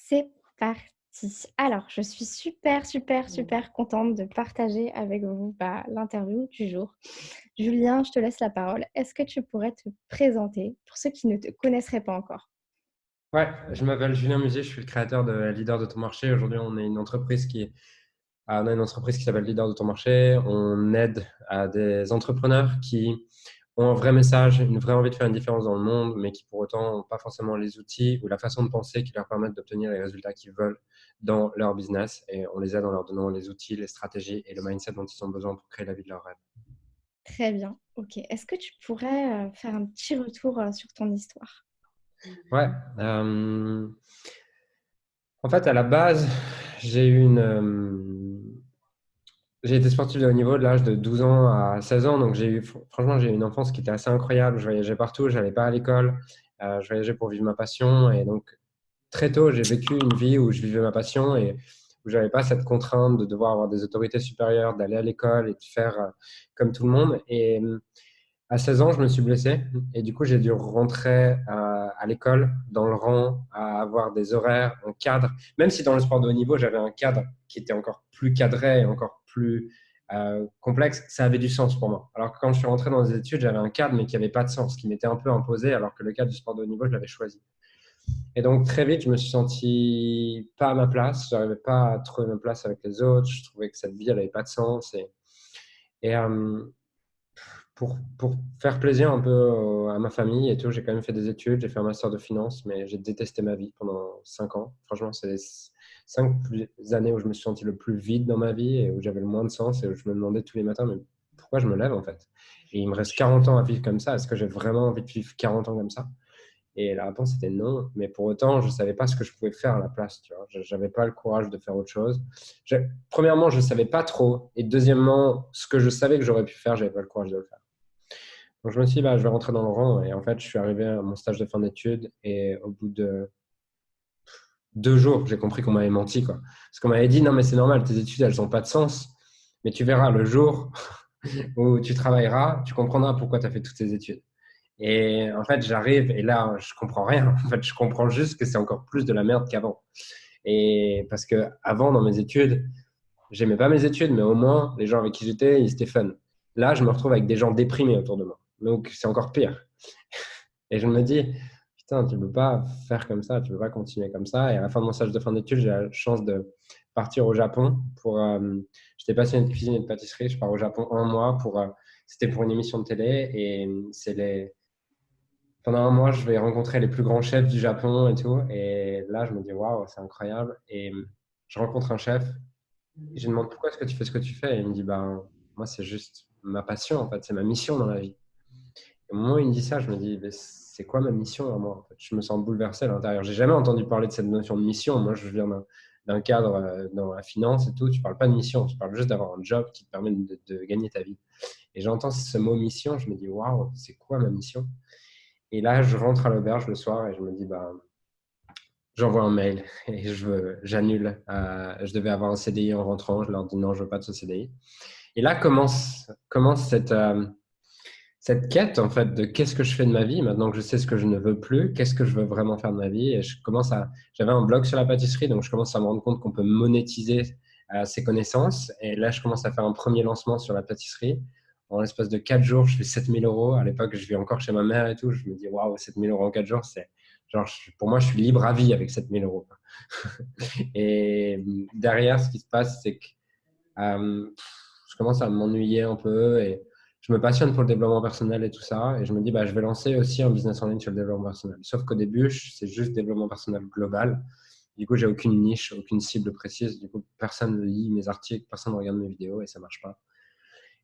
C'est parti. Alors, je suis super, super, super contente de partager avec vous l'interview du jour. Julien, je te laisse la parole. Est-ce que tu pourrais te présenter pour ceux qui ne te connaisseraient pas encore? Ouais, je m'appelle Julien Musée, je suis le créateur de Leader de ton marché. Aujourd'hui, on a une entreprise qui s'appelle Leader de ton marché. On aide à des entrepreneurs qui ont un vrai message, une vraie envie de faire une différence dans le monde, mais qui pour autant n'ont pas forcément les outils ou la façon de penser qui leur permettent d'obtenir les résultats qu'ils veulent dans leur business. Et on les aide en leur donnant les outils, les stratégies et le mindset dont ils ont besoin pour créer la vie de leur rêve. Très bien, ok. Est-ce que tu pourrais faire un petit retour sur ton histoire? Ouais. En fait, à la base, j'ai eu j'ai été sportif de haut niveau de l'âge de 12 ans à 16 ans, donc franchement, j'ai eu une enfance qui était assez incroyable. Je voyageais partout, je n'allais pas à l'école, je voyageais pour vivre ma passion. Et donc, très tôt, j'ai vécu une vie où je vivais ma passion et où je n'avais pas cette contrainte de devoir avoir des autorités supérieures, d'aller à l'école et de faire comme tout le monde. Et à 16 ans, je me suis blessé et du coup, j'ai dû rentrer à l'école, dans le rang, à avoir des horaires, un cadre. Même si dans le sport de haut niveau, j'avais un cadre qui était encore plus cadré et encore plus complexe, ça avait du sens pour moi. Alors que quand je suis rentré dans les études, j'avais un cadre, mais qui n'avait pas de sens, qui m'était un peu imposé, alors que le cadre du sport de haut niveau, je l'avais choisi. Et donc, très vite, je me suis senti pas à ma place. Je n'arrivais pas à trouver ma place avec les autres. Je trouvais que cette vie, elle n'avait pas de sens. Et pour faire plaisir un peu à ma famille et tout, j'ai quand même fait des études, j'ai fait un master de finance, mais j'ai détesté ma vie pendant 5 ans. Franchement, c'est les 5 années où je me suis senti le plus vide dans ma vie et où j'avais le moins de sens et où je me demandais tous les matins, mais pourquoi je me lève en fait? Et il me reste 40 ans à vivre comme ça. Est-ce que j'ai vraiment envie de vivre 40 ans comme ça? Et la réponse était non. Mais pour autant, je ne savais pas ce que je pouvais faire à la place. Tu vois. Je n'avais pas le courage de faire autre chose. Premièrement, je ne savais pas trop. Et deuxièmement, ce que je savais que j'aurais pu faire, je n'avais pas le courage de le faire. Donc, je me suis dit, je vais rentrer dans le rang. Et en fait, je suis arrivé à mon stage de fin d'études. Et au bout de 2 jours, j'ai compris qu'on m'avait menti, quoi. Parce qu'on m'avait dit, non, mais c'est normal, tes études, elles n'ont pas de sens. Mais tu verras, le jour où tu travailleras, tu comprendras pourquoi tu as fait toutes tes études. Et en fait, j'arrive et là, je comprends rien. En fait, je comprends juste que c'est encore plus de la merde qu'avant. Et parce que avant, dans mes études, j'aimais pas mes études, mais au moins, les gens avec qui j'étais, ils étaient fun. Là, je me retrouve avec des gens déprimés autour de moi. Donc, c'est encore pire. Et je me dis, putain, tu peux pas faire comme ça, tu peux pas continuer comme ça. Et à la fin de mon stage de fin d'études, j'ai la chance de partir au Japon pour. J'étais passionné de cuisine et de pâtisserie. Je pars au Japon un mois pour. C'était pour une émission de télé et pendant un mois, je vais rencontrer les plus grands chefs du Japon et tout. Et là, je me dis, waouh, c'est incroyable. Et je rencontre un chef et je lui demande pourquoi est-ce que tu fais ce que tu fais. Et il me dit, moi, c'est juste ma passion, en fait, c'est ma mission dans la vie. Et au moment où il me dit ça, je me dis, mais c'est quoi ma mission à moi en fait. Je me sens bouleversé à l'intérieur. J'ai jamais entendu parler de cette notion de mission. Moi, je viens d'un cadre dans la finance et tout. Tu parles pas de mission, tu parles juste d'avoir un job qui te permet de gagner ta vie. Et j'entends ce mot mission, je me dis, waouh, c'est quoi ma mission? Et là, je rentre à l'auberge le soir et je me dis, j'envoie un mail et j'annule. Je devais avoir un CDI en rentrant. Je leur dis non, je veux pas de ce CDI. Et là commence cette quête en fait de qu'est-ce que je fais de ma vie maintenant que je sais ce que je ne veux plus, qu'est-ce que je veux vraiment faire de ma vie. Et j'avais un blog sur la pâtisserie, donc je commence à me rendre compte qu'on peut monétiser ses connaissances. Et là, je commence à faire un premier lancement sur la pâtisserie. En l'espace de 4 jours, je fais 7 000 euros. À l'époque, je vis encore chez ma mère et tout. Je me dis, waouh, 7 000 euros en 4 jours, c'est genre, pour moi, je suis libre à vie avec 7 000 euros. Et derrière, ce qui se passe, c'est que euh, je commence à m'ennuyer un peu et je me passionne pour le développement personnel et tout ça. Et je me dis, je vais lancer aussi un business en ligne sur le développement personnel. Sauf qu'au début, c'est juste développement personnel global. Du coup, j'ai aucune niche, aucune cible précise. Du coup, personne ne lit mes articles, personne ne regarde mes vidéos et ça marche pas.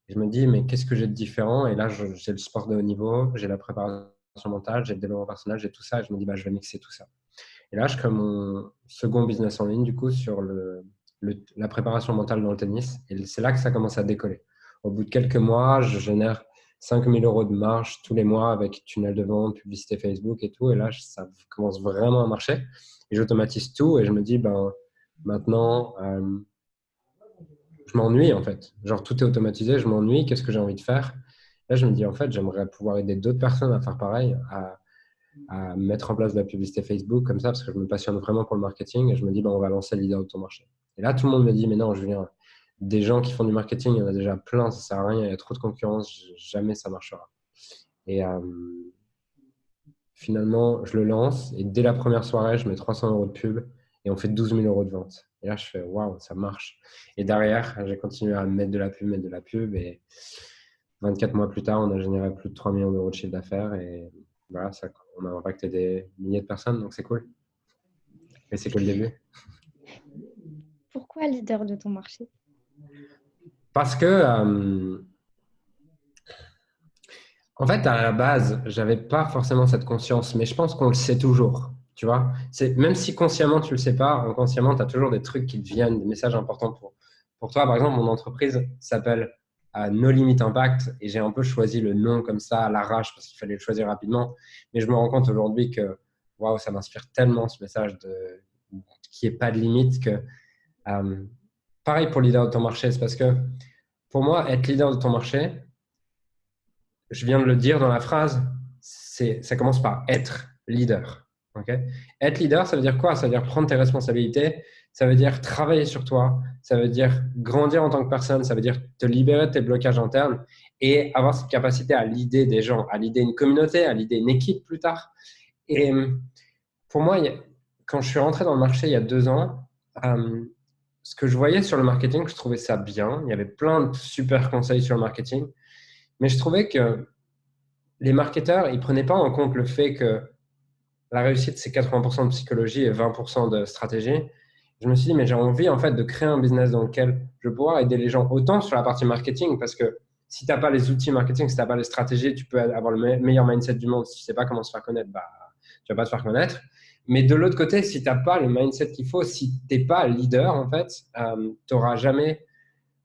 Et je me dis, mais qu'est-ce que j'ai de différent? Et là, j'ai le sport de haut niveau, j'ai la préparation mentale, j'ai le développement personnel, j'ai tout ça. Et je me dis, je vais mixer tout ça. Et là, je crée mon second business en ligne, du coup, sur la préparation mentale dans le tennis. Et c'est là que ça commence à décoller. Au bout de quelques mois, je génère 5 000 euros de marge tous les mois avec tunnel de vente, publicité Facebook et tout. Et là, ça commence vraiment à marcher. Et j'automatise tout et je me dis, maintenant, je m'ennuie en fait. Genre, tout est automatisé, je m'ennuie. Qu'est-ce que j'ai envie de faire? Là, je me dis, en fait, j'aimerais pouvoir aider d'autres personnes à faire pareil, à mettre en place de la publicité Facebook comme ça, parce que je me passionne vraiment pour le marketing et je me dis, on va lancer le leader de ton marché. Et là, tout le monde me dit, mais non, Julien, des gens qui font du marketing, il y en a déjà plein, ça sert à rien, il y a trop de concurrence, jamais ça marchera. Et finalement, je le lance et dès la première soirée, je mets 300 € de pub et on fait 12 000 € de vente. Et là, je fais waouh, ça marche. Et derrière, j'ai continué à mettre de la pub et 24 mois plus tard, on a généré plus de 3 millions d'euros de chiffre d'affaires et voilà, ça, on a impacté des milliers de personnes, donc c'est cool. Et c'est que le début. Pourquoi leader de ton marché? Parce que, en fait, à la base, j'avais pas forcément cette conscience, mais je pense qu'on le sait toujours. Tu vois, même si consciemment tu le sais pas, inconsciemment, tu as toujours des trucs qui te viennent, des messages importants pour toi. Par exemple, mon entreprise s'appelle No Limit Impact et j'ai un peu choisi le nom comme ça à l'arrache parce qu'il fallait le choisir rapidement. Mais je me rends compte aujourd'hui que waouh, ça m'inspire tellement ce message qui est pas de limite que euh, pareil pour leader de ton marché, c'est parce que pour moi, être leader de ton marché, je viens de le dire dans la phrase, ça commence par être leader. Okay. Être leader, ça veut dire quoi? Ça veut dire prendre tes responsabilités, ça veut dire travailler sur toi, ça veut dire grandir en tant que personne, ça veut dire te libérer de tes blocages internes et avoir cette capacité à leader des gens, à leader une communauté, à leader une équipe plus tard. Et pour moi, quand je suis rentré dans le marché il y a 2 ans, ce que je voyais sur le marketing, je trouvais ça bien. Il y avait plein de super conseils sur le marketing, mais je trouvais que les marketeurs, ils ne prenaient pas en compte le fait que la réussite, c'est 80% de psychologie et 20% de stratégie. Je me suis dit, mais j'ai envie en fait de créer un business dans lequel je vais pouvoir aider les gens autant sur la partie marketing, parce que si tu n'as pas les outils marketing, si tu n'as pas les stratégies, tu peux avoir le meilleur mindset du monde. Si tu ne sais pas comment se faire connaître, bah, tu ne vas pas te faire connaître. Mais de l'autre côté, si tu n'as pas le mindset qu'il faut, si tu n'es pas leader, en fait, tu n'auras jamais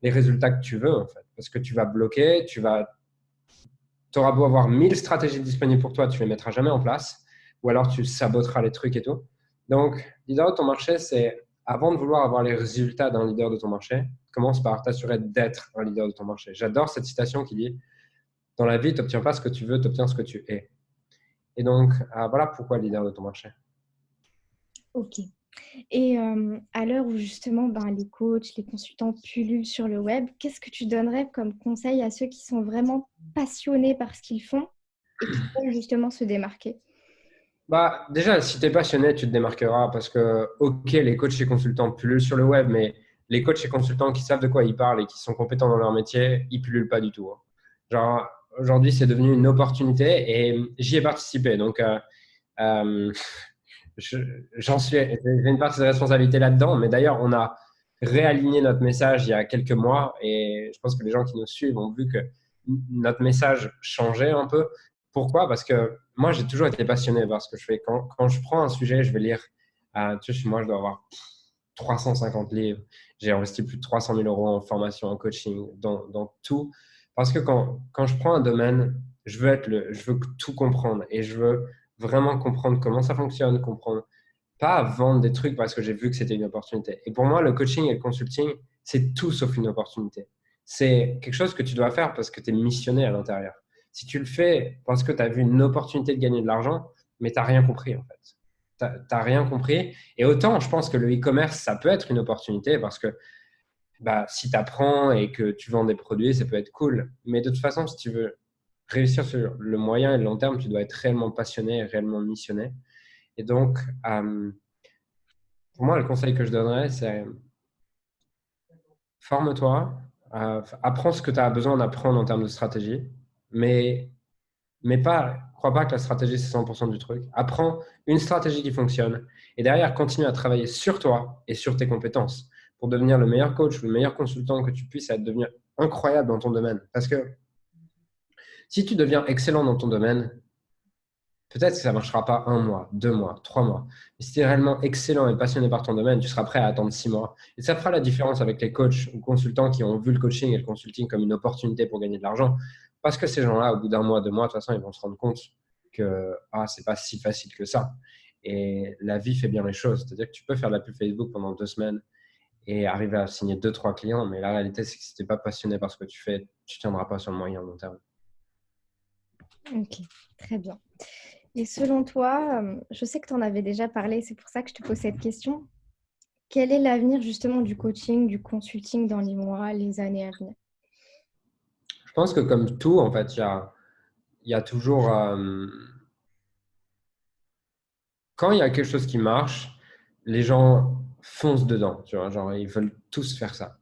les résultats que tu veux, en fait, parce que tu vas bloquer, tu auras beau avoir 1000 stratégies disponibles pour toi, tu ne les mettras jamais en place, ou alors tu saboteras les trucs et tout. Donc, leader de ton marché, c'est avant de vouloir avoir les résultats d'un leader de ton marché, commence par t'assurer d'être un leader de ton marché. J'adore cette citation qui dit dans la vie, tu n'obtiens pas ce que tu veux, tu obtiens ce que tu es. Et donc, voilà pourquoi leader de ton marché. Ok. Et à l'heure où justement les coachs, les consultants pullulent sur le web, qu'est-ce que tu donnerais comme conseil à ceux qui sont vraiment passionnés par ce qu'ils font et qui veulent justement se démarquer? Bah, déjà, si tu es passionné, tu te démarqueras parce que, ok, les coachs et consultants pullulent sur le web, mais les coachs et consultants qui savent de quoi ils parlent et qui sont compétents dans leur métier, ils pullulent pas du tout, hein. Genre, aujourd'hui, c'est devenu une opportunité et j'y ai participé. Donc, euh, j'en suis, j'ai une partie de responsabilité là-dedans. Mais d'ailleurs, on a réaligné notre message il y a quelques mois et je pense que les gens qui nous suivent ont vu que notre message changeait un peu. Pourquoi? Parce que moi, j'ai toujours été passionné par ce que je fais. Quand je prends un sujet, je vais lire. Tu sais, moi, je dois avoir 350 livres. J'ai investi plus de 300 000 € en formation, en coaching, dans tout. Parce que quand je prends un domaine, je veux tout comprendre et je veux vraiment comprendre comment ça fonctionne, comprendre, pas vendre des trucs parce que j'ai vu que c'était une opportunité. Et pour moi, le coaching et le consulting, c'est tout sauf une opportunité. C'est quelque chose que tu dois faire parce que tu es missionné à l'intérieur. Si tu le fais parce que tu as vu une opportunité de gagner de l'argent, mais tu n'as rien compris en fait. Tu n'as rien compris. Et autant, je pense que le e-commerce, ça peut être une opportunité parce que si tu apprends et que tu vends des produits, ça peut être cool. Mais de toute façon, si tu veux réussir sur le moyen et le long terme, tu dois être réellement passionné et réellement missionné. Et donc, pour moi, le conseil que je donnerais, c'est forme-toi, apprends ce que tu as besoin d'apprendre en termes de stratégie, mais, crois pas que la stratégie, c'est 100% du truc. Apprends une stratégie qui fonctionne et derrière, continue à travailler sur toi et sur tes compétences pour devenir le meilleur coach ou le meilleur consultant que tu puisses devenir incroyable dans ton domaine. Parce que si tu deviens excellent dans ton domaine, peut-être que ça ne marchera pas 1 mois, 2 mois, 3 mois. Mais si tu es réellement excellent et passionné par ton domaine, tu seras prêt à attendre 6 mois. Et ça fera la différence avec les coachs ou consultants qui ont vu le coaching et le consulting comme une opportunité pour gagner de l'argent. Parce que ces gens-là, au bout d'1 mois, 2 mois, de toute façon, ils vont se rendre compte que c'est pas si facile que ça. Et la vie fait bien les choses. C'est-à-dire que tu peux faire de la pub Facebook pendant 2 semaines et arriver à signer 2, 3 clients. Mais la réalité, c'est que si tu n'es pas passionné par ce que tu fais, tu ne tiendras pas sur le moyen long terme. Ok, très bien. Et selon toi, je sais que tu en avais déjà parlé, c'est pour ça que je te pose cette question. Quel est l'avenir justement du coaching, du consulting dans les mois, les années à venir? Je pense que comme tout, en fait, il y a toujours… quand il y a quelque chose qui marche, les gens foncent dedans, tu vois, genre ils veulent tous faire ça.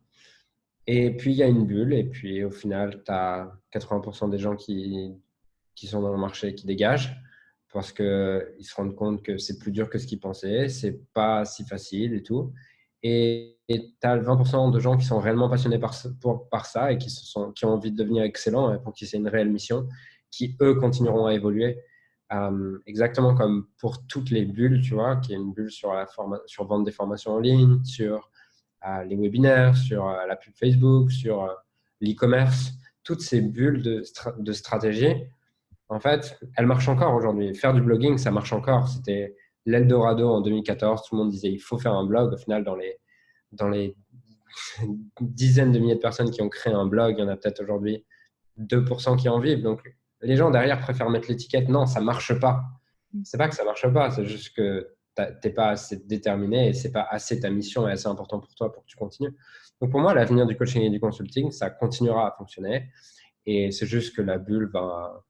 Et puis il y a une bulle, et puis au final, tu as 80% des gens qui sont dans le marché qui dégagent parce qu'ils se rendent compte que c'est plus dur que ce qu'ils pensaient, c'est pas si facile et tout. Et tu as le 20% de gens qui sont réellement passionnés par ça et qui ont envie de devenir excellents et pour qui c'est une réelle mission, qui eux continueront à évoluer. Exactement comme pour toutes les bulles, tu vois, qui est une bulle sur vendre des formations en ligne, sur les webinaires, sur la pub Facebook, sur l'e-commerce, toutes ces bulles de stratégie, en fait, elles marchent encore aujourd'hui. Faire du blogging, ça marche encore. C'était l'Eldorado en 2014. Tout le monde disait il faut faire un blog. Au final, dans les dizaines de milliers de personnes qui ont créé un blog, il y en a peut-être aujourd'hui 2% qui en vivent. Donc, les gens derrière préfèrent mettre l'étiquette. Non, ça marche pas. C'est pas que ça marche pas, c'est juste que t'es pas assez déterminé et c'est pas assez ta mission et assez important pour toi pour que tu continues. Donc, pour moi, l'avenir du coaching et du consulting, ça continuera à fonctionner et c'est juste que la bulle va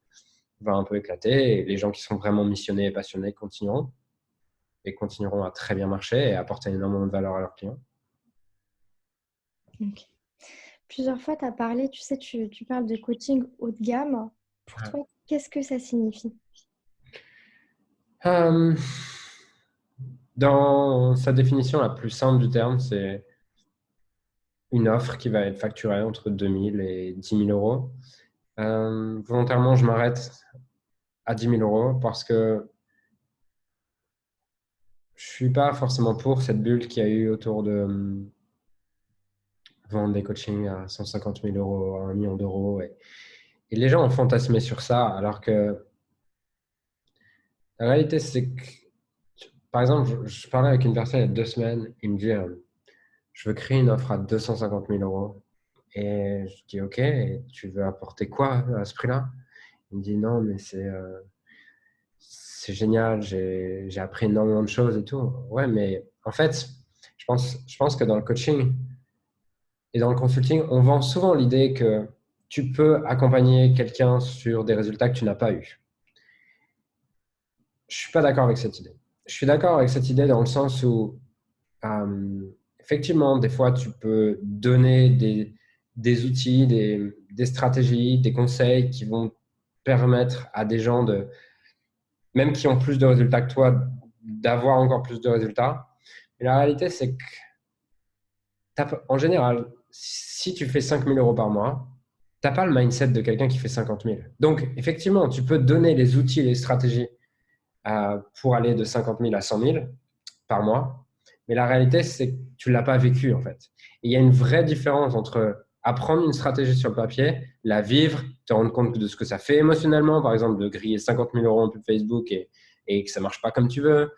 un peu éclater et les gens qui sont vraiment missionnés et passionnés continueront et continueront à très bien marcher et apporter énormément de valeur à leurs clients. Ok. Plusieurs fois, tu as parlé, tu sais, tu parles de coaching haut de gamme. Pour Ouais. toi, qu'est-ce que ça signifie? Euh, Dans sa définition la plus simple du terme, c'est une offre qui va être facturée entre 2 000 et 10 000 euros. Volontairement, je m'arrête à 10 000 euros parce que je suis pas forcément pour cette bulle qu'il y a eu autour de vendre des coachings à 150 000 euros, à 1 million d'euros. Et les gens ont fantasmé sur ça, alors que la réalité, c'est que, par exemple, je parlais avec une personne il y a 2 semaines, il me dit, je veux créer une offre à 250 000 euros. Et je dis, OK, et tu veux apporter quoi à ce prix-là? Il me dit, non, mais c'est génial, j'ai appris énormément de choses et tout. Ouais, mais en fait, je pense que dans le coaching et dans le consulting, on vend souvent l'idée que tu peux accompagner quelqu'un sur des résultats que tu n'as pas eu. Je suis pas d'accord avec cette idée. Je suis d'accord avec cette idée dans le sens où, effectivement, des fois, tu peux donner des outils, des stratégies, des conseils qui vont permettre à des gens même qui ont plus de résultats que toi, d'avoir encore plus de résultats. Mais la réalité, c'est que, en général, si tu fais 5 000 euros par mois, tu n'as pas le mindset de quelqu'un qui fait 50 000. Donc, effectivement, tu peux donner les outils et les stratégies pour aller de 50 000 à 100 000 par mois. Mais la réalité, c'est que tu ne l'as pas vécu, en fait. Et il y a une vraie différence entre apprendre une stratégie sur le papier, la vivre, te rendre compte de ce que ça fait émotionnellement, par exemple, de griller 50 000 euros en pub Facebook et que ça ne marche pas comme tu veux.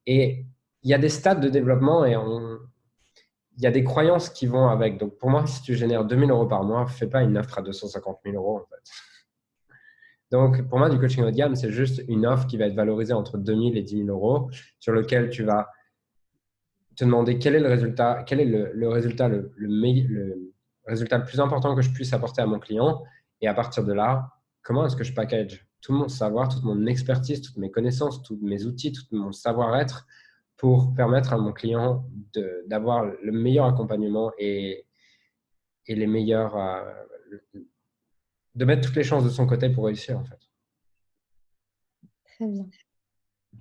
Et il y a des stades de développement et il y a des croyances qui vont avec. Donc, pour moi, si tu génères 2 000 euros par mois, fais pas une offre à 250 000 euros, en fait. Donc, pour moi, du coaching haut de gamme, c'est juste une offre qui va être valorisée entre 2 000 et 10 000 euros, sur lequel tu vas te demander quel est le résultat, quel est le résultat le résultat le plus important que je puisse apporter à mon client. Et à partir de là, comment est-ce que je package tout mon savoir, toute mon expertise, toutes mes connaissances, tous mes outils, tout mon savoir-être pour permettre à mon client d'avoir le meilleur accompagnement et les meilleurs, de mettre toutes les chances de son côté pour réussir, en fait. Très bien,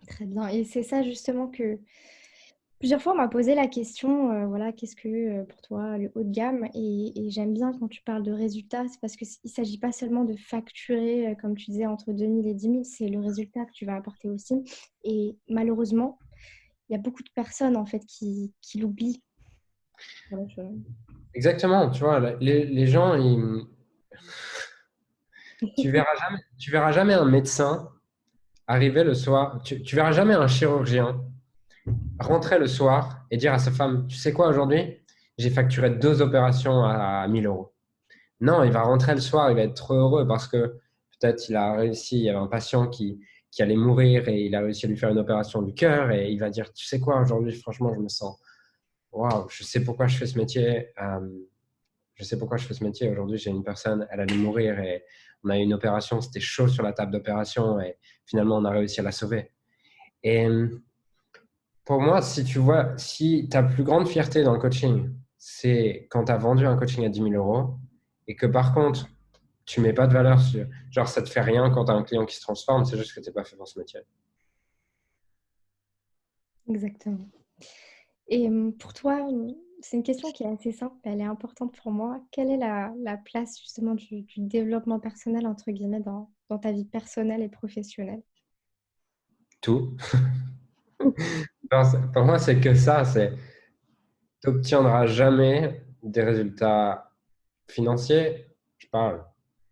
très bien. Et c'est ça justement que plusieurs fois on m'a posé la question, voilà, qu'est-ce que pour toi le haut de gamme? Et j'aime bien quand tu parles de résultats, c'est parce qu'il ne s'agit pas seulement de facturer, comme tu disais, entre 2 000 et 10 000, c'est le résultat que tu vas apporter aussi. Et malheureusement, il y a beaucoup de personnes en fait qui l'oublient. Voilà, Exactement, tu vois, les gens, tu verras jamais un médecin arriver le soir, tu verras jamais un chirurgien rentrer le soir et dire à sa femme, tu sais quoi aujourd'hui, j'ai facturé 2 opérations à 1 000 euros. Non, il va rentrer le soir, il va être trop heureux parce que peut-être il a réussi, il y avait un patient qui allait mourir et il a réussi à lui faire une opération du cœur et il va dire, tu sais quoi, aujourd'hui, franchement, je me sens, waouh, je sais pourquoi je fais ce métier. Je sais pourquoi je fais ce métier. Aujourd'hui, j'ai une personne, elle allait mourir et on a eu une opération, c'était chaud sur la table d'opération et finalement, on a réussi à la sauver. Et pour moi, si tu vois, si ta plus grande fierté dans le coaching, c'est quand tu as vendu un coaching à 10 000 euros et que par contre, tu mets pas de valeur sur, genre, ça te fait rien quand tu as un client qui se transforme, c'est juste que tu n'es pas fait pour ce métier. Exactement. Et pour toi, c'est une question qui est assez simple, mais elle est importante pour moi. Quelle est la place justement du développement personnel, entre guillemets, dans ta vie personnelle et professionnelle? Tout. Pour moi, c'est que ça, c'est tu n'obtiendras jamais des résultats financiers, je parle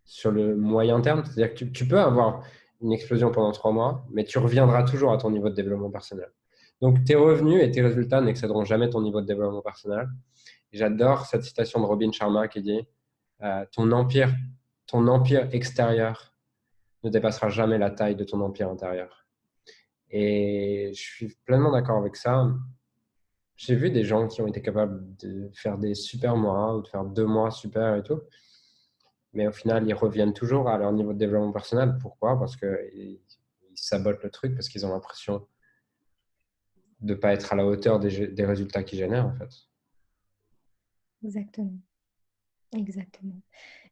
sur le moyen terme, c'est-à-dire que tu peux avoir une explosion pendant 3 mois, mais tu reviendras toujours à ton niveau de développement personnel. Donc, tes revenus et tes résultats n'excéderont jamais ton niveau de développement personnel. J'adore cette citation de Robin Sharma qui dit ton empire extérieur ne dépassera jamais la taille de ton empire intérieur. Et je suis pleinement d'accord avec ça. J'ai vu des gens qui ont été capables de faire des super mois ou de faire 2 mois super et tout. Mais au final, ils reviennent toujours à leur niveau de développement personnel. Pourquoi? Parce qu'ils sabotent le truc, parce qu'ils ont l'impression de ne pas être à la hauteur des résultats qu'ils génèrent, en fait. Exactement. Exactement.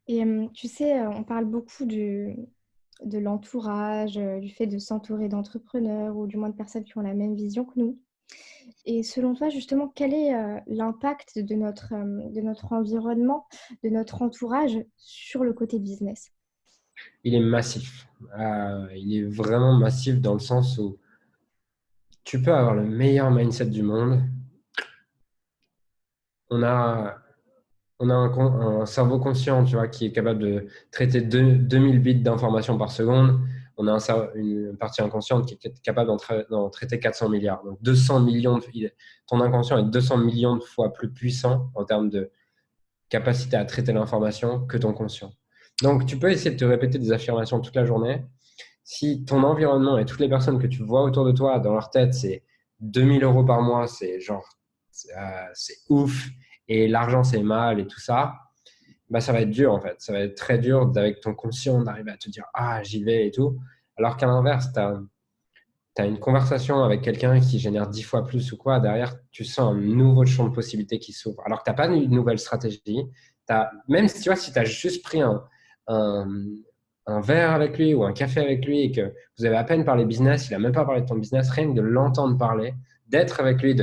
Et tu sais, on parle beaucoup de l'entourage, du fait de s'entourer d'entrepreneurs ou du moins de personnes qui ont la même vision que nous. Et selon toi, justement, quel est l'impact de notre environnement, de notre entourage sur le côté business? Il est massif. Il est vraiment massif dans le sens où tu peux avoir le meilleur mindset du monde. On a, on a un cerveau conscient, tu vois, qui est capable de traiter 2000 bits d'informations par seconde. On a une partie inconsciente qui est capable d'en traiter 400 milliards. Donc 200 millions ton inconscient est 200 millions de fois plus puissant en termes de capacité à traiter l'information que ton conscient. Donc tu peux essayer de te répéter des affirmations toute la journée. Si ton environnement et toutes les personnes que tu vois autour de toi, dans leur tête, c'est 2000 euros par mois, c'est genre, c'est ouf, et l'argent c'est mal et tout ça, bah, ça va être dur en fait. Ça va être très dur avec ton conscient d'arriver à te dire ah, j'y vais et tout. Alors qu'à l'inverse, tu as une conversation avec quelqu'un qui génère 10 fois plus ou quoi, derrière, tu sens un nouveau champ de possibilités qui s'ouvre. Alors que tu n'as pas une nouvelle stratégie. Même si tu vois, si tu as juste pris un, un verre avec lui ou un café avec lui et que vous avez à peine parlé business, il n'a même pas parlé de ton business, rien que de l'entendre parler, d'être avec lui,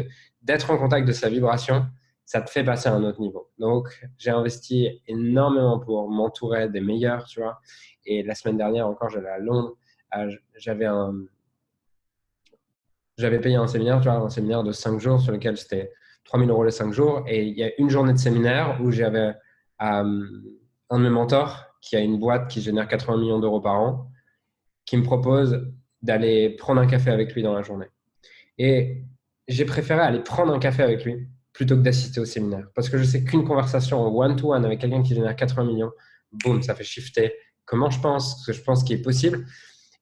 d'être en contact de sa vibration, ça te fait passer à un autre niveau. Donc, j'ai investi énormément pour m'entourer des meilleurs, tu vois. Et la semaine dernière encore, j'allais à Londres. J'avais j'avais payé un séminaire, tu vois, un séminaire de 5 jours sur lequel c'était 3000 euros les 5 jours. Et il y a une journée de séminaire où j'avais un de mes mentors qui a une boîte qui génère 80 millions d'euros par an, qui me propose d'aller prendre un café avec lui dans la journée. Et j'ai préféré aller prendre un café avec lui plutôt que d'assister au séminaire. Parce que je sais qu'une conversation one-to-one avec quelqu'un qui génère 80 millions, boum, ça fait shifter comment je pense, ce que je pense qui est possible.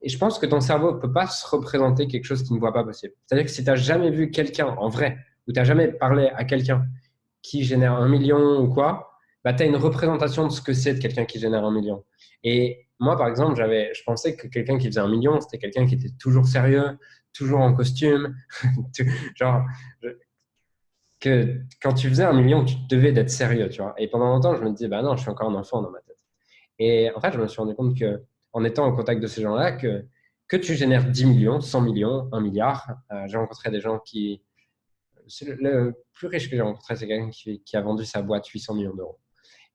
Et je pense que ton cerveau ne peut pas se représenter quelque chose qu'il ne voit pas possible. C'est-à-dire que si tu n'as jamais vu quelqu'un en vrai, ou tu n'as jamais parlé à quelqu'un qui génère 1 million ou quoi, bah, tu as une représentation de ce que c'est de quelqu'un qui génère 1 million. Et moi, par exemple, je pensais que quelqu'un qui faisait 1 million, c'était quelqu'un qui était toujours sérieux, toujours en costume. Genre, que quand tu faisais 1 million, tu devais d'être sérieux, tu vois. Et pendant longtemps, je me disais, bah non, je suis encore un enfant dans ma tête. Et en fait, je me suis rendu compte que en étant en contact de ces gens-là, que tu génères 10 millions, 100 millions, 1 milliard. J'ai rencontré des gens qui. C'est le plus riche que j'ai rencontré, c'est quelqu'un qui a vendu sa boîte 800 millions d'euros.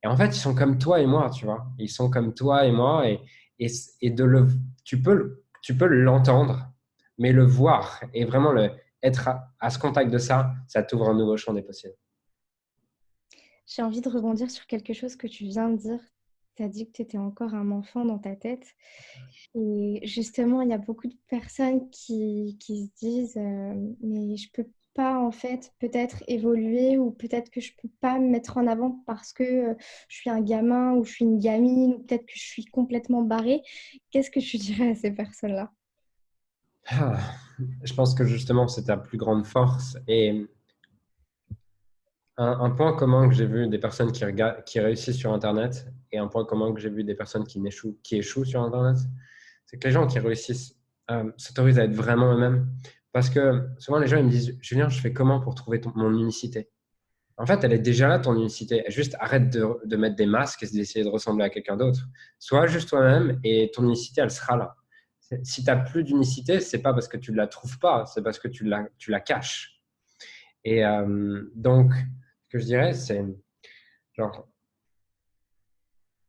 Et en fait, ils sont comme toi et moi, tu vois. Ils sont comme toi et moi. Et, et tu peux l'entendre, mais le voir et vraiment être à ce contact de ça, ça t'ouvre un nouveau champ des possibles. J'ai envie de rebondir sur quelque chose que tu viens de dire. Tu as dit que tu étais encore un enfant dans ta tête. Et justement, il y a beaucoup de personnes qui se disent mais je peux pas en fait peut-être évoluer ou peut-être que je peux pas me mettre en avant parce que je suis un gamin ou je suis une gamine ou peut-être que je suis complètement barrée. Qu'est-ce que tu dirais à ces personnes-là? Ah, je pense que justement, c'est ta plus grande force. Et un point commun que j'ai vu des personnes qui réussissent sur Internet et un point commun que j'ai vu des personnes qui échouent sur Internet, c'est que les gens qui réussissent s'autorisent à être vraiment eux-mêmes. Parce que souvent, les gens ils me disent, Julien, je fais comment pour trouver mon unicité? En fait, elle est déjà là, ton unicité. Juste arrête de mettre des masques et d'essayer de ressembler à quelqu'un d'autre. Sois juste toi-même et ton unicité, elle sera là. Si tu n'as plus d'unicité, c'est pas parce que tu ne la trouves pas, c'est parce que tu la caches. Et donc, ce que je dirais, c'est genre,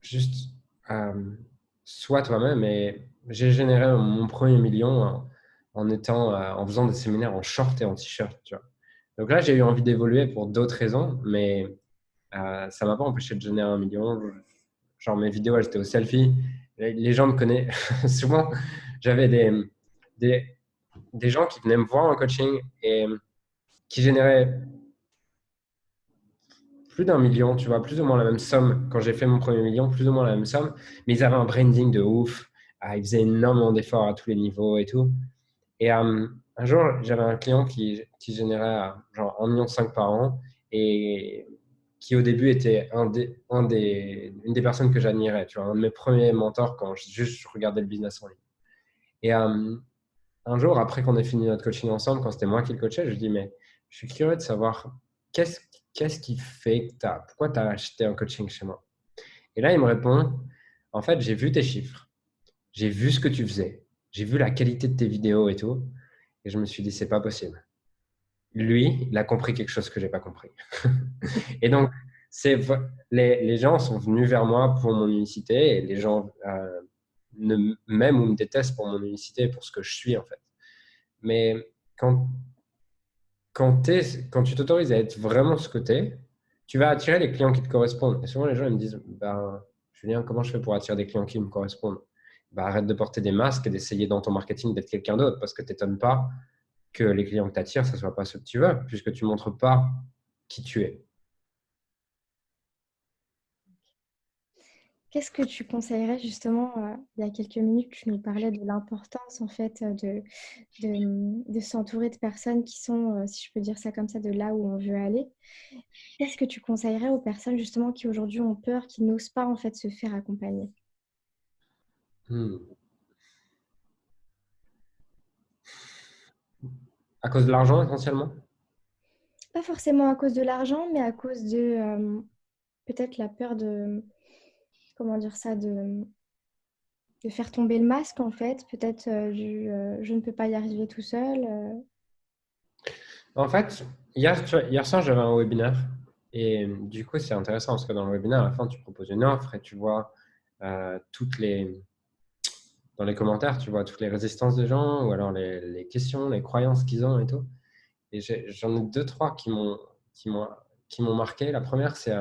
juste euh, sois toi-même. Et j'ai généré mon premier million en faisant des séminaires en short et en t-shirt, tu vois. Donc là, j'ai eu envie d'évoluer pour d'autres raisons, mais ça m'a pas empêché de générer 1 million. Genre, mes vidéos, elles étaient au selfie. Les gens me connaissent. Souvent, j'avais des, des gens qui venaient me voir en coaching et qui généraient plus d'1 million, tu vois, plus ou moins la même somme. Quand j'ai fait mon premier million, plus ou moins la même somme. Mais ils avaient un branding de ouf. Ils faisaient énormément d'efforts à tous les niveaux et tout. Et un jour, j'avais un client qui générait genre 1,5 million par an et qui au début était une des personnes que j'admirais, tu vois, un de mes premiers mentors quand juste je regardais le business en ligne. Et un jour, après qu'on ait fini notre coaching ensemble, quand c'était moi qui le coachais, je lui dis, mais je suis curieux de savoir qu'est-ce qu'est-ce qui fait que pourquoi tu as acheté un coaching chez moi? Et là, il me répond, en fait, j'ai vu tes chiffres, j'ai vu ce que tu faisais, j'ai vu la qualité de tes vidéos et tout, et je me suis dit, c'est pas possible. Lui, il a compris quelque chose que j'ai pas compris. Et donc, c'est les gens sont venus vers moi pour mon unicité et les gens m'aiment ou me détestent pour mon unicité, pour ce que je suis en fait. Mais quand tu t'autorises à être vraiment ce que tu es, tu vas attirer les clients qui te correspondent. Et souvent, les gens ils me disent, ben, Julien, comment je fais pour attirer des clients qui me correspondent? Ben, arrête de porter des masques et d'essayer dans ton marketing d'être quelqu'un d'autre parce que tu n'étonnes pas que les clients que tu attires, ce ne soit pas ce que tu veux, puisque tu ne montres pas qui tu es. Qu'est-ce que tu conseillerais justement, il y a quelques minutes, tu nous parlais de l'importance en fait de s'entourer de personnes qui sont, si je peux dire ça comme ça, de là où on veut aller. Qu'est-ce que tu conseillerais aux personnes justement qui aujourd'hui ont peur, qui n'osent pas en fait se faire accompagner? Hmm. À cause de l'argent, essentiellement? Pas forcément à cause de l'argent, mais à cause de peut-être la peur de, comment dire ça, de faire tomber le masque en fait, peut-être je ne peux pas y arriver tout seul. En fait, hier soir, j'avais un webinaire. Et du coup, c'est intéressant parce que dans le webinaire, à la fin, tu proposes une offre et tu vois toutes dans les commentaires, tu vois toutes les résistances des gens ou alors les questions, les croyances qu'ils ont et tout. Et j'en ai deux, trois qui m'ont, qui m'ont marqué. La première, c'est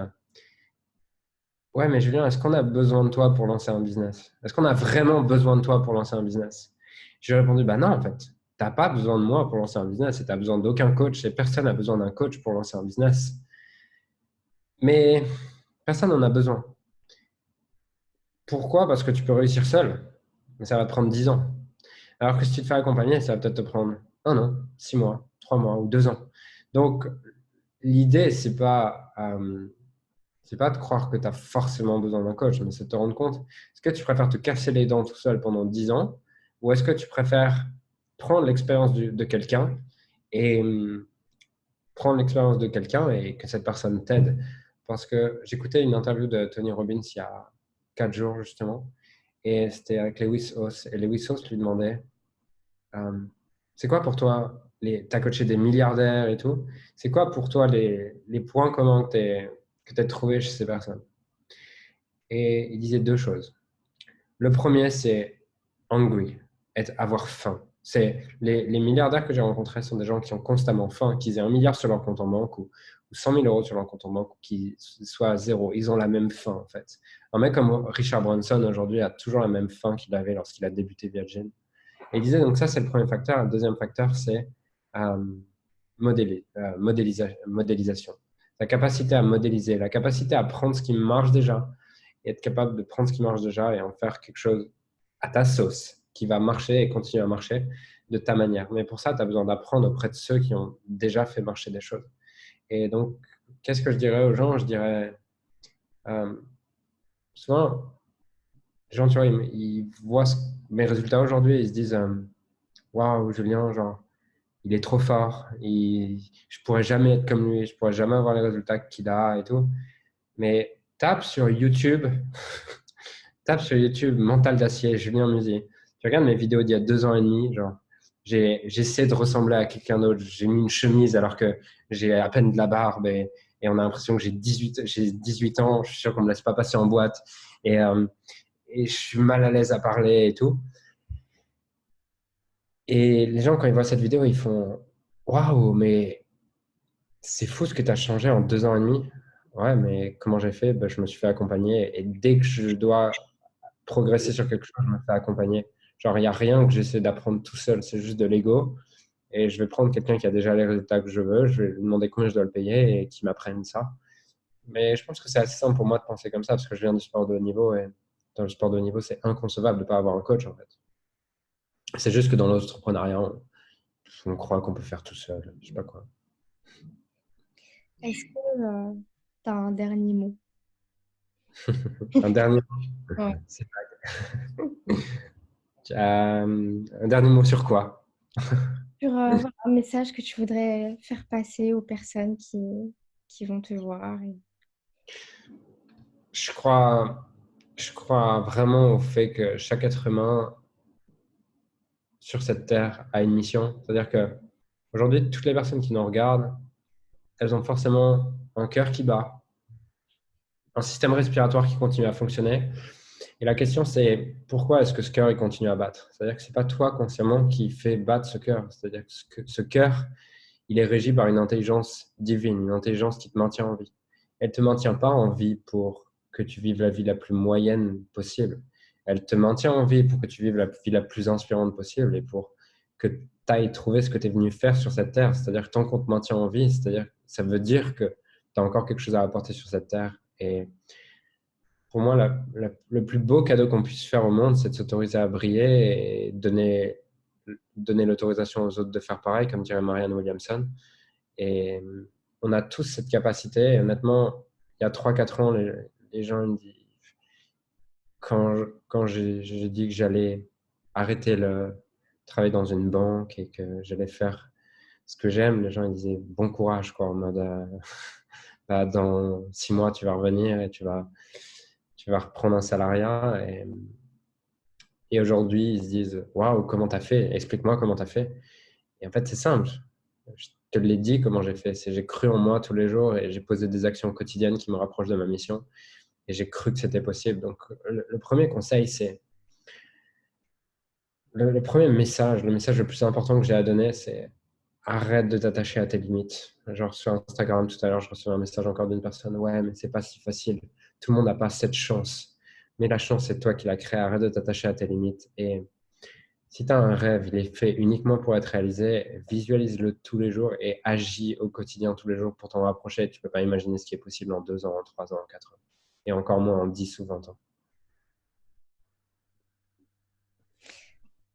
ouais, mais Julien, est-ce qu'on a besoin de toi pour lancer un business? Est-ce qu'on a vraiment besoin de toi pour lancer un business? J'ai répondu, bah non, en fait, tu n'as pas besoin de moi pour lancer un business et tu n'as besoin d'aucun coach et personne n'a besoin d'un coach pour lancer un business. Mais personne n'en a besoin. Pourquoi? Parce que tu peux réussir seul, mais ça va te prendre 10 ans. Alors que si tu te fais accompagner, ça va peut-être te prendre 1 an, 6 mois, 3 mois ou 2 ans. Donc, l'idée, c'est pas de croire que tu as forcément besoin d'un coach, mais c'est de te rendre compte, est-ce que tu préfères te casser les dents tout seul pendant 10 ans ou est-ce que tu préfères prendre l'expérience de quelqu'un et prendre l'expérience de quelqu'un et que cette personne t'aide? Parce que j'écoutais une interview de Tony Robbins il y a 4 jours justement et c'était avec Lewis Hauss et Lewis Hauss lui demandait euh, c'est quoi pour toi, tu as coaché des milliardaires et tout, c'est quoi pour toi les points communs que tu as trouvés chez ces personnes? Et il disait deux choses. Le premier, c'est hungry, avoir faim. C'est les milliardaires que j'ai rencontrés sont des gens qui ont constamment faim, qu'ils aient 1 milliard sur leur compte en banque ou 100 000 euros sur leur compte en banque ou qu'ils soient à zéro. Ils ont la même faim, en fait. Un mec comme Richard Branson, aujourd'hui, a toujours la même faim qu'il avait lorsqu'il a débuté Virgin. Et il disait, donc ça, c'est le premier facteur. Le deuxième facteur, c'est euh, modélisation. La capacité à modéliser, la capacité à prendre ce qui marche déjà et être capable de prendre ce qui marche déjà et en faire quelque chose à ta sauce, qui va marcher et continuer à marcher de ta manière. Mais pour ça, tu as besoin d'apprendre auprès de ceux qui ont déjà fait marcher des choses. Et donc, qu'est-ce que je dirais aux gens? Je dirais, euh, souvent, les gens, tu vois, ils voient mes résultats aujourd'hui et ils se disent, waouh, Julien, genre, il est trop fort, je pourrais jamais être comme lui, je pourrais jamais avoir les résultats qu'il a et tout. Mais tape sur YouTube, tape sur YouTube Mental d'acier, Julien Musi. Tu regardes mes vidéos d'il y a 2 ans et demi, genre, j'essaie de ressembler à quelqu'un d'autre. J'ai mis une chemise alors que j'ai à peine de la barbe et on a l'impression que j'ai 18 ans. Je suis sûr qu'on me laisse pas passer en boîte et je suis mal à l'aise à parler et tout. Et les gens, quand ils voient cette vidéo, ils font waouh, mais c'est fou ce que tu as changé en 2 ans et demi. Ouais, mais comment j'ai fait? Ben, je me suis fait accompagner et dès que je dois progresser sur quelque chose, je me fais accompagner. Genre, il n'y a rien que j'essaie d'apprendre tout seul, c'est juste de l'ego. Et je vais prendre quelqu'un qui a déjà les résultats que je veux, je vais lui demander combien je dois le payer et qu'il m'apprenne ça. Mais je pense que c'est assez simple pour moi de penser comme ça parce que je viens du sport de haut niveau et dans le sport de haut niveau, c'est inconcevable de ne pas avoir un coach en fait. C'est juste que dans l'entrepreneuriat, on croit qu'on peut faire tout seul, je sais pas quoi. Est-ce que tu as un dernier mot? Un dernier, Ouais. c'est un dernier mot sur quoi? Sur voilà, un message que tu voudrais faire passer aux personnes qui vont te voir. Je crois, je crois vraiment au fait que chaque être humain sur cette terre a une mission. C'est-à-dire que aujourd'hui, toutes les personnes qui nous regardent, elles ont forcément un cœur qui bat, un système respiratoire qui continue à fonctionner. Et la question, c'est pourquoi est-ce que ce cœur il continue à battre? C'est-à-dire que c'est pas toi consciemment qui fais battre ce cœur. C'est-à-dire que ce cœur, il est régi par une intelligence divine, une intelligence qui te maintient en vie. Elle ne te maintient pas en vie pour que tu vives la vie la plus moyenne possible. Elle te maintient en vie pour que tu vives la vie la plus inspirante possible et pour que tu ailles trouver ce que tu es venu faire sur cette terre. C'est-à-dire que tant qu'on te maintient en vie, ça veut dire que tu as encore quelque chose à apporter sur cette terre. Et pour moi, le plus beau cadeau qu'on puisse faire au monde, c'est de s'autoriser à briller et donner l'autorisation aux autres de faire pareil, comme dirait Marianne Williamson. Et on a tous cette capacité. Et honnêtement, il y a 3 4 ans, les gens me disent, quand j'ai dit que j'allais arrêter le travail dans une banque et que j'allais faire ce que j'aime, les gens ils disaient bon courage, quoi, en mode bah, dans 6 mois, tu vas revenir et tu vas reprendre un salariat. Et aujourd'hui, ils se disent waouh, comment tu as fait? Explique-moi comment tu as fait. Et en fait, c'est simple. Je te l'ai dit comment j'ai fait. J'ai cru en moi tous les jours et j'ai posé des actions quotidiennes qui me rapprochent de ma mission. Et j'ai cru que c'était possible. Donc, le premier conseil, c'est le premier message, le message le plus important que j'ai à donner, c'est arrête de t'attacher à tes limites. Genre sur Instagram tout à l'heure, je reçois un message encore d'une personne. Ouais, mais c'est pas si facile. Tout le monde n'a pas cette chance. Mais la chance, c'est toi qui l'as créée. Arrête de t'attacher à tes limites. Et si tu as un rêve, il est fait uniquement pour être réalisé, visualise-le tous les jours et agis au quotidien tous les jours pour t'en rapprocher. Tu ne peux pas imaginer ce qui est possible en 2 ans, en 3 ans, en 4 ans. Et encore moins en 10 ou 20 ans.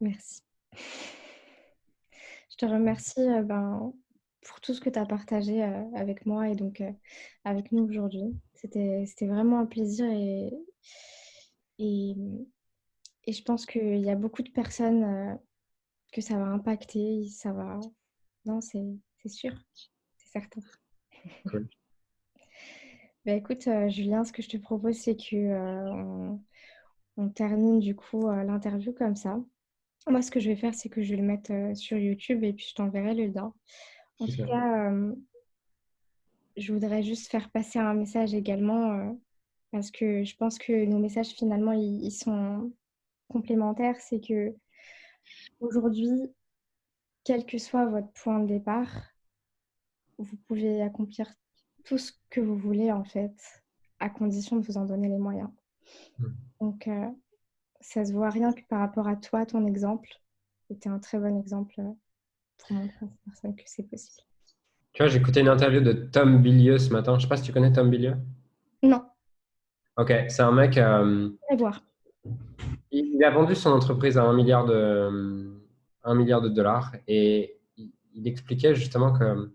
Merci. Je te remercie pour tout ce que tu as partagé avec moi et donc avec nous aujourd'hui. C'était vraiment un plaisir et, et je pense qu'il y a beaucoup de personnes que ça va impacter. Ça va... Non, c'est sûr, c'est certain. Cool. Bah, écoute, Julien, ce que je te propose, c'est que on termine du coup l'interview comme ça. Moi, ce que je vais faire, c'est que je vais le mettre sur YouTube et puis je t'enverrai le lien. En tout Super. cas, je voudrais juste faire passer un message également parce que je pense que nos messages, finalement, ils sont complémentaires. C'est que aujourd'hui, quel que soit votre point de départ, vous pouvez accomplir tout ce que vous voulez, en fait, à condition de vous en donner les moyens. Donc, ça se voit rien que par rapport à toi, ton exemple. C'était un très bon exemple pour montrer à ces personnes que c'est possible. Tu vois, j'ai écouté une interview de Tom Bilieu ce matin. Je sais pas si tu connais Tom Bilieu. Non, Ok, c'est un mec. allez voir. il a vendu son entreprise à 1 milliard de dollars et il expliquait justement que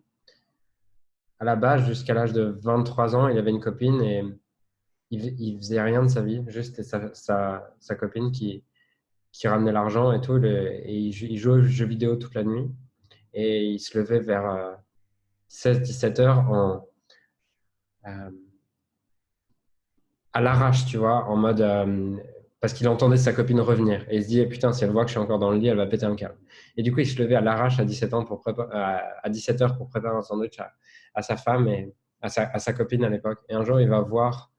à la base, jusqu'à l'âge de 23 ans, il avait une copine et il faisait rien de sa vie, juste sa copine qui ramenait l'argent et tout. Et il jouait aux jeux vidéo toute la nuit et il se levait vers 16-17 heures euh, à l'arrache, tu vois, en mode parce qu'il entendait sa copine revenir et il se dit eh, putain, si elle voit que je suis encore dans le lit, elle va péter un câble. Et du coup, il se levait à l'arrache à 17 ans à 17 heures pour préparer un sandwich à sa femme et à sa copine à l'époque. Et un jour, il va voir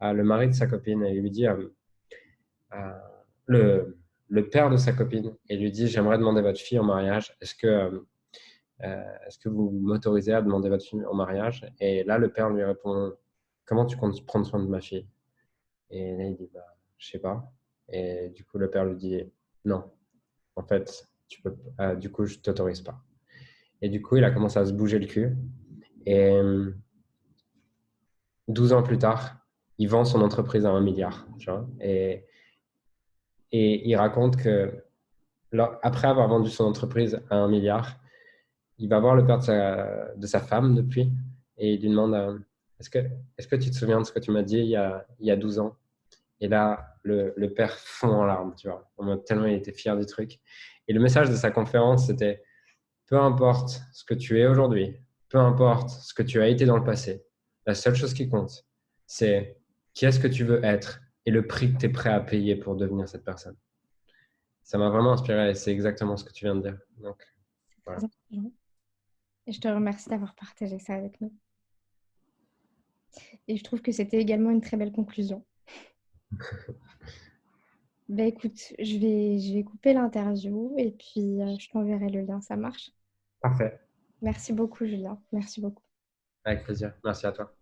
le mari de sa copine et il lui dit euh, le père de sa copine et lui dit j'aimerais demander votre fille en mariage. Est-ce que vous m'autorisez à demander votre fille en mariage? Et là, le père lui répond comment tu comptes prendre soin de ma fille? Et là, il dit, bah, je sais pas. Et du coup, le père lui dit, non, en fait, tu peux, du coup, je t'autorise pas. Et du coup, il a commencé à se bouger le cul. Et 12 ans plus tard, il vend son entreprise à 1 milliard. Tu vois, et il raconte que après avoir vendu son entreprise à 1 milliard, il va voir le père de sa femme depuis et il lui demande, est-ce que, est-ce que tu te souviens de ce que tu m'as dit il y a 12 ans? Et là, le père fond en larmes, tu vois, en mode tellement il était fier du truc. Et le message de sa conférence, c'était peu importe ce que tu es aujourd'hui, peu importe ce que tu as été dans le passé, la seule chose qui compte, c'est qui est-ce que tu veux être et le prix que tu es prêt à payer pour devenir cette personne. Ça m'a vraiment inspiré et c'est exactement ce que tu viens de dire. Donc, C'est voilà. très inspirant. Et je te remercie d'avoir partagé ça avec nous. Et je trouve que c'était également une très belle conclusion. Ben écoute, je vais couper l'interview et puis je t'enverrai le lien, ça marche. Parfait. Merci beaucoup, Julien. Merci beaucoup. Avec plaisir. Merci à toi.